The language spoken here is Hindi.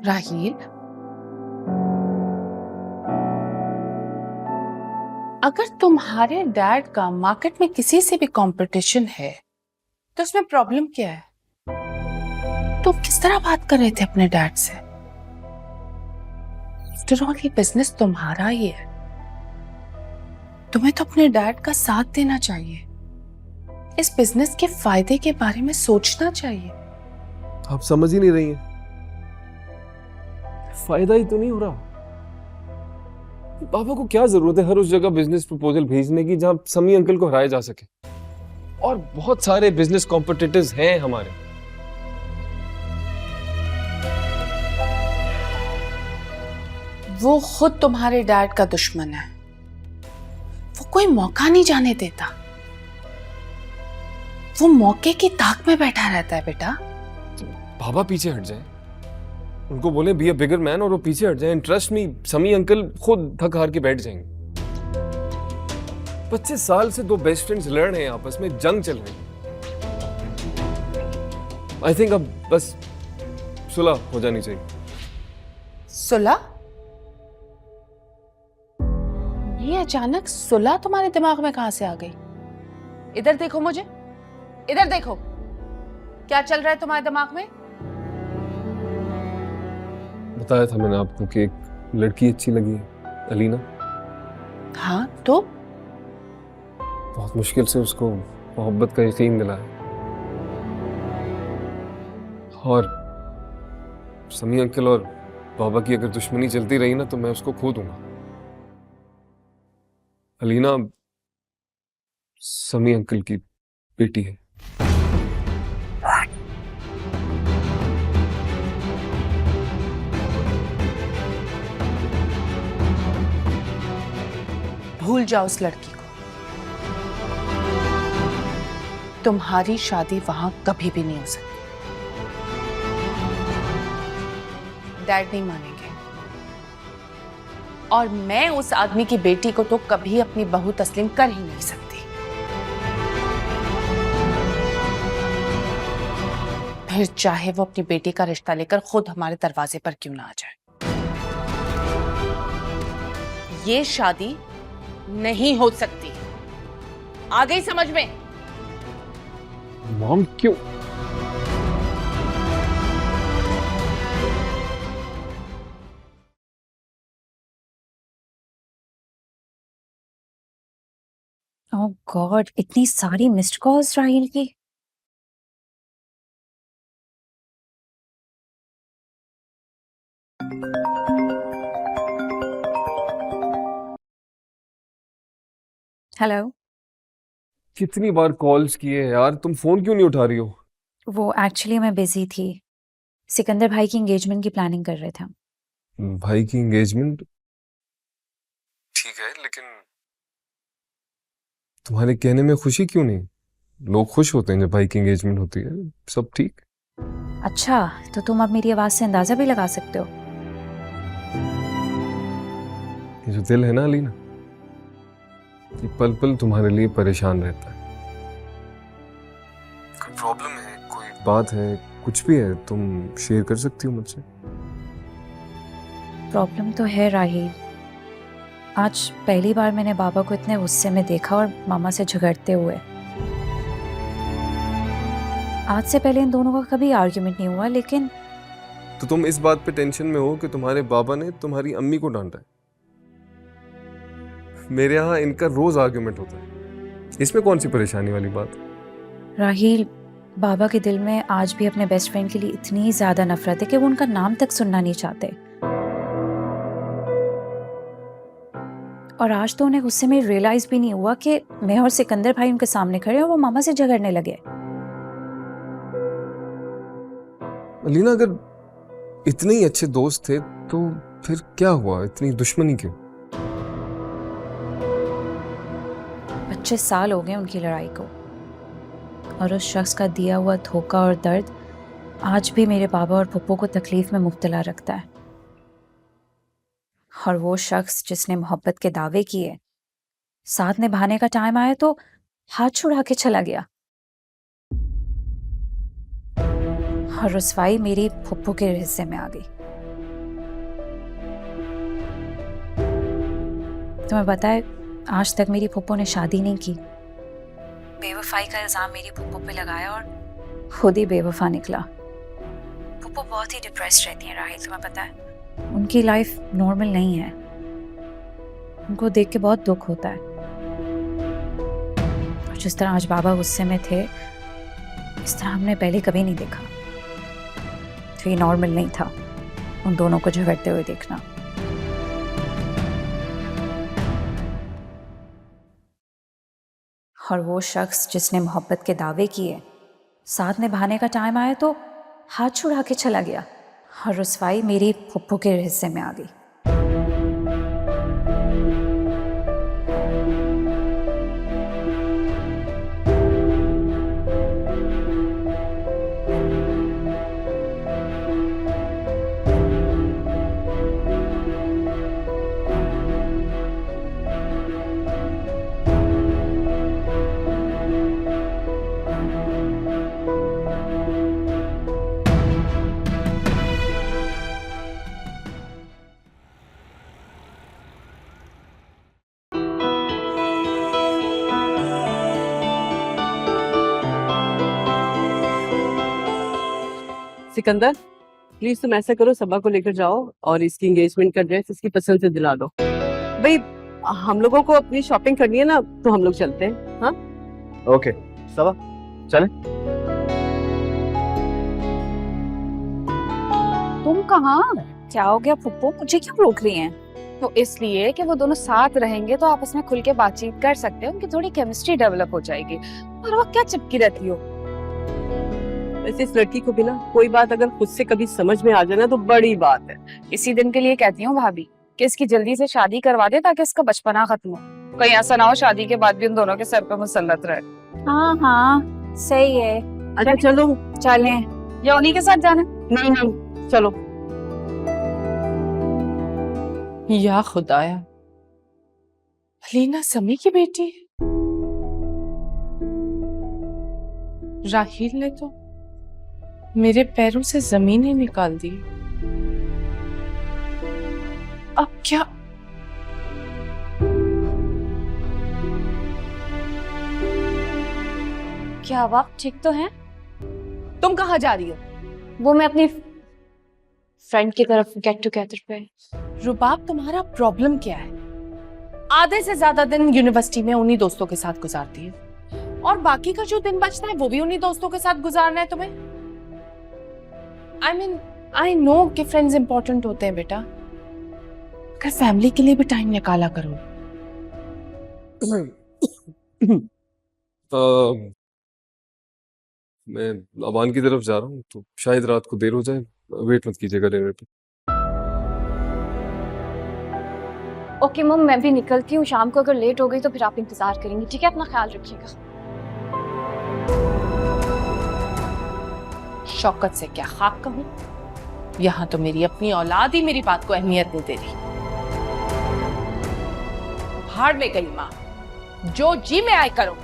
राहील, अगर तुम्हारे डैड का मार्केट में किसी से भी कंपटीशन है तो उसमें प्रॉब्लम क्या है? तुम किस तरह बात कर रहे थे अपने डैड से? आफ्टर ऑल ये बिजनेस तुम्हारा ही है। तुम्हें तो अपने डैड का साथ देना चाहिए, इस बिजनेस के फायदे के बारे में सोचना चाहिए। आप समझ ही नहीं रही हैं, फायदा ही तो नहीं हो रहा। पापा को क्या जरूरत है हर उस जगह बिजनेस प्रपोजल भेजने की जहां समी अंकल को हराया जा सके? और बहुत सारे बिजनेस कॉम्पिटिटर्स हैं हमारे। वो खुद तुम्हारे डैड का दुश्मन है, वो कोई मौका नहीं जाने देता, वो मौके की ताक में बैठा रहता है बेटा। पापा पीछे हट जाए, उनको बोले बी अ बिगर मैन और वो पीछे हट जाए। ट्रस्ट मी, समी अंकल खुद थक हार के बैठ जाएंगे। 25 साल से दो बेस्ट फ्रेंड्स लड़ रहे हैं, आपस में जंग चल रही है। आई थिंक अब बस सुलह हो जानी चाहिए। सुलह? ये अचानक सुलह तुम्हारे दिमाग में कहां से आ गई? इधर देखो, मुझे इधर देखो, क्या चल रहा है तुम्हारे दिमाग में? बताया था मैंने आपको कि एक लड़की अच्छी लगी है, अलीना। हाँ तो? बहुत मुश्किल से उसको मोहब्बत का यकीन दिलाया, और समी अंकल और बाबा की अगर दुश्मनी चलती रही ना तो मैं उसको खो दूंगा। अलीना समी अंकल की बेटी है। भूल जाओ उस लड़की को, तुम्हारी शादी वहां कभी भी नहीं हो सकती। डैड नहीं मानेंगे, और मैं उस आदमी की बेटी को तो कभी अपनी बहू तस्लीम कर ही नहीं सकती। फिर चाहे वो अपनी बेटी का रिश्ता लेकर खुद हमारे दरवाजे पर क्यों ना आ जाए। ये शादी नहीं हो सकती, आ गई समझ में? मॉम क्यों? ओह गॉड, इतनी सारी मिस्ड कॉल्स राहिल की। हेलो। कितनी बार कॉल्स किए यार, तुम फोन क्यों नहीं उठा रही हो? वो एक्चुअली मैं बिजी थी, सिकंदर भाई की एंगेजमेंट की प्लानिंग कर रहे थे हम। भाई की एंगेजमेंट? ठीक है, लेकिन तुम्हारे कहने में खुशी क्यों नहीं? लोग खुश होते हैं जब भाई की एंगेजमेंट होती है। सब ठीक? अच्छा, तो तुम अब मेरी आवाज से अंदाजा भी लगा सकते हो। ये जो दिल है ना अलीना, ये पल पल तुम्हारे लिए परेशान रहता है। कोई प्रॉब्लम है, कोई बात है, कुछ भी है, तुम शेयर कर सकती हो मुझसे। प्रॉब्लम तो है राहिल, आज पहली बार मैंने बाबा को इतने गुस्से में देखा और मामा से झगड़ते हुए। आज से पहले इन दोनों का कभी आर्ग्यूमेंट नहीं हुआ, लेकिन तो तुम इस बात पे टेंशन में हो कि तुम्हारे बाबा ने तुम्हारी अम्मी को डांटा है। मेरे यहाँ इनका रोज आर्ग्यूमेंट होता है, इसमें कौन सी परेशानी वाली बात? राहिल, बाबा के दिल में आज भी अपने बेस्ट फ्रेंड के लिए इतनी ज्यादा नफरत है कि वो उनका नाम तक सुनना नहीं चाहते। और आज तो उन्हें गुस्से में रियलाइज भी नहीं हुआ कि मैं और सिकंदर भाई उनके सामने खड़े और वो मामा से झगड़ने लगे। अलीना, अगर इतने ही अच्छे दोस्त थे तो फिर क्या हुआ, इतनी दुश्मनी क्यों? 25 साल हो गए उनकी लड़ाई को, और उस शख्स का दिया हुआ धोखा और दर्द आज भी मेरे बाबा और पप्पू को तकलीफ में मुब्तला रखता है। और वो शख्स जिसने मोहब्बत के दावे किए, साथ निभाने का टाइम आया तो हाथ छुड़ा के चला गया। और रुसवाई मेरी फुप्पू के हिस्से में आ गई। तुम्हें पता है आज तक मेरी फुप्पो ने शादी नहीं की। बेवफाई का इल्जाम मेरी फुप्पो पे लगाया और खुद ही बेवफा निकला। फुप्पो बहुत ही डिप्रेस्ड रहती हैं राहिल, तुम्हें पता है। उनकी लाइफ नॉर्मल नहीं है, उनको देख के बहुत दुख होता है। और जिस तरह आज बाबा गुस्से में थे, इस तरह हमने पहले कभी नहीं देखा। तो ये नॉर्मल नहीं था उन दोनों को झगड़ते हुए देखना। और वो शख्स जिसने मोहब्बत के दावे किए, साथ निभाने का टाइम आया तो हाथ छुड़ा के चला गया और रुसवाई मेरी फुप्पो के हिस्से में आ गई। सिकंदर, प्लीज तुम ऐसा करो, सबा को लेकर जाओ और इसकी एंगेजमेंट का ड्रेस इसकी पसंद से दिला दो। भाई हम लोगों को अपनी शॉपिंग करनी है ना, तो हम लोग चलते हैं। हाँ ओके सबा, चले। तुम कहाँ? क्या हो गया फुप्पो, मुझे क्यों रोक रही हैं? तो इसलिए कि वो दोनों साथ रहेंगे तो आपस में खुल के बातचीत कर सकते हैं, उनकी थोड़ी केमिस्ट्री डेवलप हो जाएगी। और वो क्या चिपकी रहती हो? वैसे इस लड़की को भी ना कोई बात अगर खुद से कभी समझ में आ जाए ना तो बड़ी बात है। इसी दिन के लिए कहती हूँ भाभी कि इसकी जल्दी से शादी करवा दे ताकि इसका बचपना खत्म हो। कहीं ऐसा ना हो शादी के बाद भी उन दोनों के सर पे मुसल्लत रहे। हाँ हाँ सही है, अच्छा चलो। चलें। या उन्हीं के साथ जाना? नहीं नहीं चलो। या खुदाया, अलीना समी की बेटी है। राहिल ने तो मेरे पैरों से जमीन ही निकाल दी। अब क्या? क्या आप ठीक तो हैं? तुम कहाँ जा रही हो? वो मैं अपनी फ्रेंड की तरफ गेट टुगेदर पे। रुबाब, तुम्हारा प्रॉब्लम क्या है? आधे से ज्यादा दिन यूनिवर्सिटी में उन्हीं दोस्तों के साथ गुजारती है और बाकी का जो दिन बचता है वो भी उन्हीं दोस्तों के साथ गुजारना है तुम्हें। आई नो कि फ्रेंड्स इंपॉर्टेंट होते हैं बेटा, अगर फैमिली के लिए भी टाइम निकाला करो। मैं अबान की तरफ जा रहा हूँ तो शायद रात को देर हो जाए, वेट मत कीजिएगा डिनर पे। ओके मम, मैं भी निकलती हूँ। शाम को अगर लेट हो गई तो फिर आप इंतजार करेंगी, ठीक है? अपना ख्याल रखिएगा। शौकत से क्या खाक कहूं, यहाँ तो मेरी अपनी औलाद ही मेरी बात को अहमियत नहीं दे रही। भाड़ में गई माँ, जो जी में आए करो।